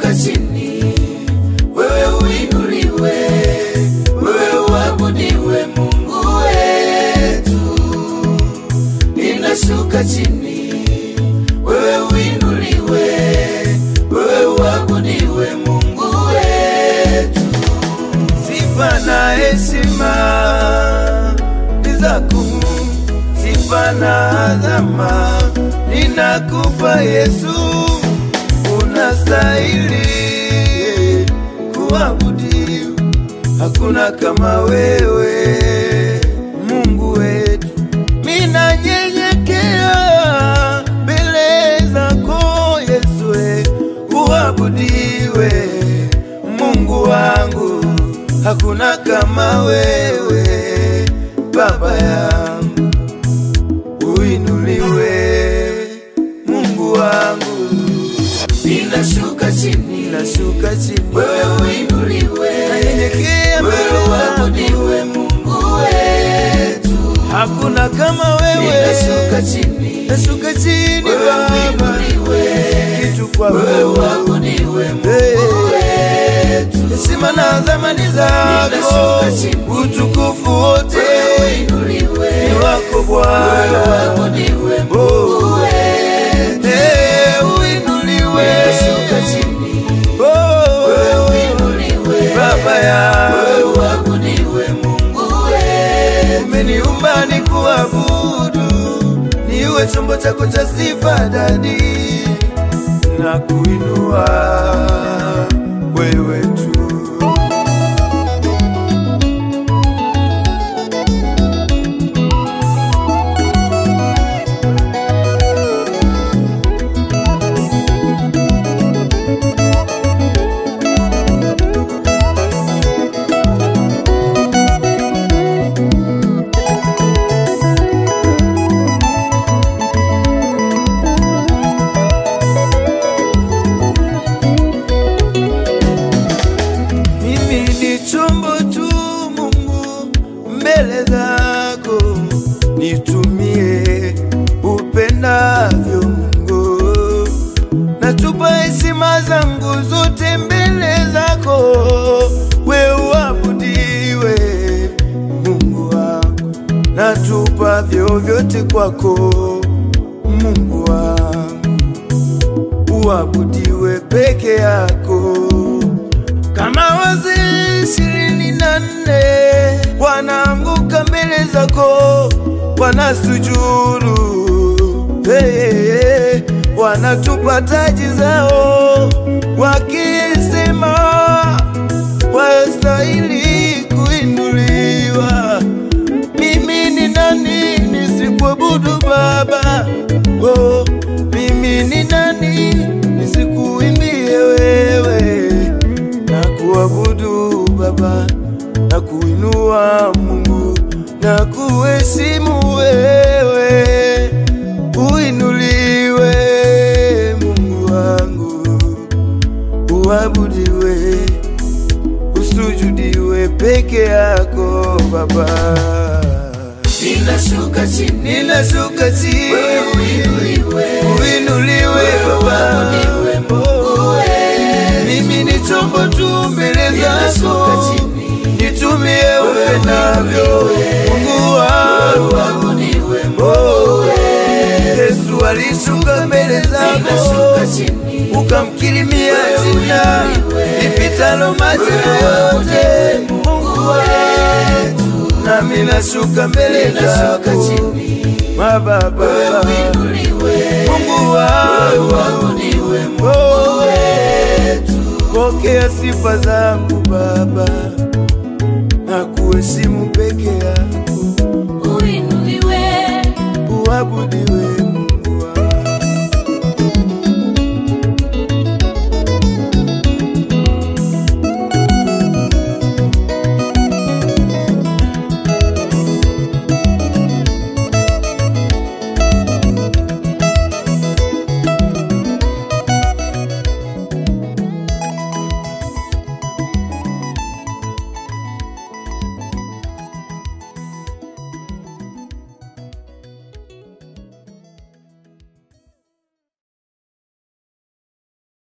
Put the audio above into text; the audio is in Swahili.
ninashuka chini, wewe uinuliwe, wewe uabudiwe Mungu wetu. Ninashuka chini, wewe uinuliwe, wewe uabudiwe Mungu wetu. Sifa na heshima ni zako, sifa na adhama ninakupa Yesu. Unastahili kuabudiwa, hakuna kama wewe Mungu wetu. Mina nyenyekea mbele zako Yesu, uabudiwe Mungu wangu, hakuna kama wewe Baba yangu. Uinuliwe Mungu wangu. Ninashuka chini, ninashuka chini, wewe uinuliwe, nanyenyekea wewe uabudiwe Mungu wetu. Hakuna kama wewe. Ninashuka chini, nashuka chini, wewe uinuliwe, kitu kwa wewe uabudiwe Mungu wetu. Heshima na dhamani zako, ninashuka chini, utukufu wote uinuliwe ni wako Bwana, wewe uabudiwe Mungu wetu. Uinuliwe, ninashuka chini, wewe uinuliwe Baba yangu, wewe uabudiwe Mungu wetu. Umeniumba nikuabudu, niwe chombo chako cha sifa dadi, na kuinua wewe tu. Nitumie upendavyo Mungu, natupa heshima zangu zote mbele zako, wewe uabudiwe Mungu wangu. Natupa vyovyote kwako Mungu wangu, uabudiwe peke yako. Kama wazee 24 wanaanguka mbele zako, wanasujudu, wanatupa taji zao, wakisema wastahili kuinuliwa. Mimi ni nani nisikuabudu Baba? Oh, mimi ni nani nisikuimbie wewe? Na kuabudu Baba, na kuinua Mungu, na kuheshimu wewe. Uinuliwe Mungu wangu, uabudiwe, usujudiwe peke yako Baba. Ninashuka chini, ninashuka chini, wewe uinuliwe, uinuliwe Baba, uabudiwe Mungu wetu. Mimi ni chombo tu mbele zako, nitumie upendavyo Mungu wangu, uabudiwe Mungu wetu. Yesu alishuka mbele zako, ukamkirimia jina lipitalo majina yote Mungu wetu. Nami nashuka mbele zako Baba, Mungu wangu, uabudiwe Mungu wetu. Pokea sifa zangu Baba, na kuheshimu